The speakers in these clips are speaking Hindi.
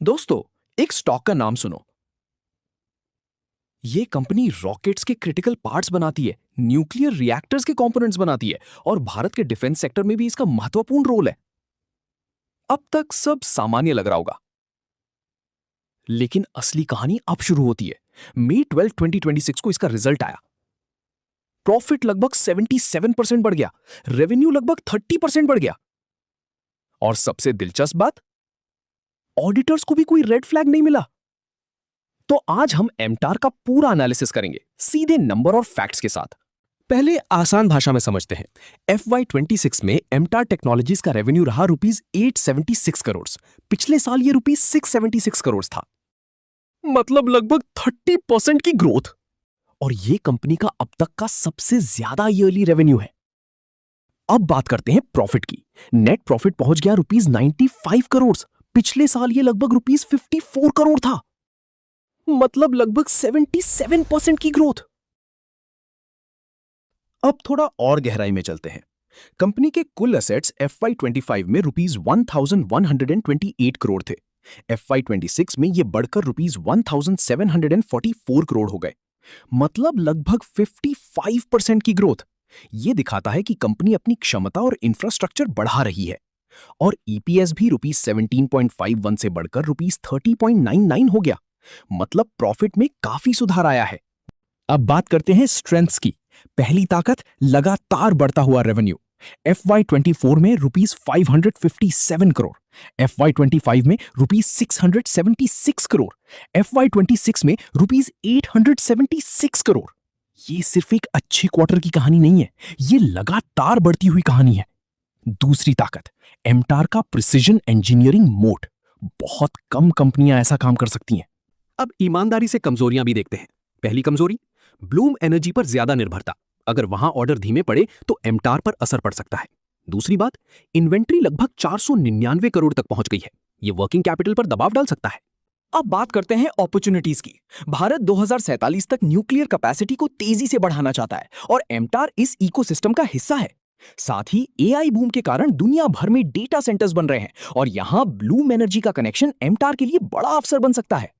दोस्तों, एक स्टॉक का नाम सुनो। ये कंपनी रॉकेट्स के क्रिटिकल पार्ट्स बनाती है, न्यूक्लियर रिएक्टर्स के कंपोनेंट्स बनाती है और भारत के डिफेंस सेक्टर में भी इसका महत्वपूर्ण रोल है। अब तक सब सामान्य लग रहा होगा, लेकिन असली कहानी अब शुरू होती है। मई 12, 2026 को इसका रिजल्ट आया। प्रॉफिट लगभग 77% बढ़ गया, रेवेन्यू लगभग 30% बढ़ गया। और सबसे दिलचस्प बात, ऑडिटर्स को भी कोई रेड फ्लैग नहीं मिला। तो आज हम एमटार का पूरा एनालिसिस करेंगे, सीधे नंबर और फैक्ट्स के साथ। पहले आसान भाषा में समझते हैं। FY26 में एमटार टेक्नोलॉजीज का रेवेन्यू रहा ₹876 करोड़। पिछले साल ये ₹676 करोड़ था, मतलब लगभग 30% की ग्रोथ। और ये कंपनी का अब तक का सबसे ज्यादा ईयरली रेवेन्यू है। अब बात करते हैं प्रॉफिट की। नेट प्रॉफिट पहुंच गया ₹95 करोड़। पिछले साल ये लगभग ₹54 करोड़ था, मतलब लगभग 77% की ग्रोथ। अब थोड़ा और गहराई में चलते हैं। कंपनी के कुल एसेट्स FY25 में ₹1128 करोड़ थे। FY26 में ये बढ़कर ₹1744 करोड़ हो गए, मतलब लगभग 55% की ग्रोथ। ये दिखाता है कि कंपनी अपनी क्षमता और इंफ्रास्ट्रक्चर बढ़ा रही है। और EPS भी ₹17.51 से बढ़कर ₹30.99 हो गया, मतलब प्रॉफिट में काफी सुधार आया है। अब बात करते हैं स्ट्रेंथ्स की। पहली ताकत, लगातार बढ़ता हुआ रेवेन्यू। FY24 में ₹557 करोड़, FY25 में ₹676 करोड़, FY26 में ₹876 करोड़। ये सिर्फ एक अच्छे क्वार्टर की कहानी नहीं है, ये लगातार बढ़ती हुई कहानी है। दूसरी ताकत, एमटार का प्रिसिजन इंजीनियरिंग मोड। बहुत कम कंपनियां ऐसा काम कर सकती हैं। अब ईमानदारी से कमजोरियां भी देखते हैं। पहली कमजोरी, ब्लूम एनर्जी पर ज्यादा निर्भरता। अगर वहां ऑर्डर धीमे पड़े तो एमटार पर असर पड़ सकता है। दूसरी बात, इन्वेंट्री लगभग 499 करोड़ तक पहुंच गई है। यह वर्किंग कैपिटल पर दबाव डाल सकता है। अब बात करते हैं अपॉर्चुनिटीज की। भारत 2047 तक न्यूक्लियर कैपेसिटी को तेजी से बढ़ाना चाहता है और एमटार इस इकोसिस्टम का हिस्सा है। साथ ही AI बूम के कारण दुनिया भर में डेटा सेंटर्स बन रहे हैं और यहां ब्लूम एनर्जी का कनेक्शन एमटार के लिए बड़ा अवसर बन सकता है।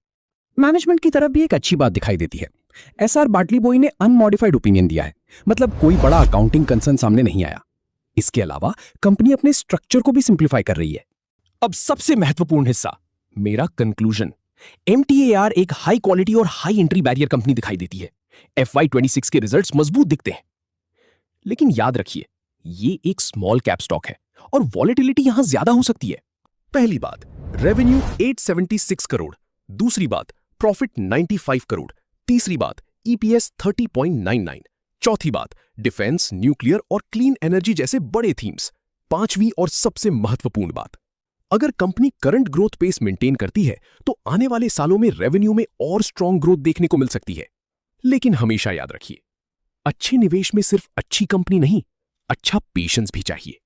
मैनेजमेंट की तरफ भी एक अच्छी बात दिखाई देती है। SR बाटलीबोई ने अनमॉडिफाइड ओपिनियन दिया है, मतलब कोई बड़ा अकाउंटिंग कंसर्न सामने नहीं आया। इसके अलावा कंपनी अपने स्ट्रक्चर को भी सिंप्लीफाई कर रही है। अब सबसे महत्वपूर्ण हिस्सा, मेरा कंक्लूजन। MTAR एक हाई क्वालिटी और हाई एंट्री बैरियर कंपनी दिखाई देती है। FY26 के रिजल्ट्स मजबूत दिखते हैं, लेकिन याद रखिए, ये एक स्मॉल कैप स्टॉक है और वॉलेटिलिटी यहां ज्यादा हो सकती है। पहली बात, रेवेन्यू 876 करोड़। दूसरी बात, प्रॉफिट 95 करोड़। तीसरी बात, EPS 30.99। चौथी बात, डिफेंस, न्यूक्लियर और क्लीन एनर्जी जैसे बड़े थीम्स। पांचवी और सबसे महत्वपूर्ण बात, अगर company current growth pace maintain करती है तो आने वाले सालों में रेवेन्यू में और स्ट्रॉन्ग ग्रोथ देखने को मिल सकती है। लेकिन हमेशा याद रखिए, अच्छे निवेश में सिर्फ अच्छी कंपनी नहीं, अच्छा पेशेंस भी चाहिए।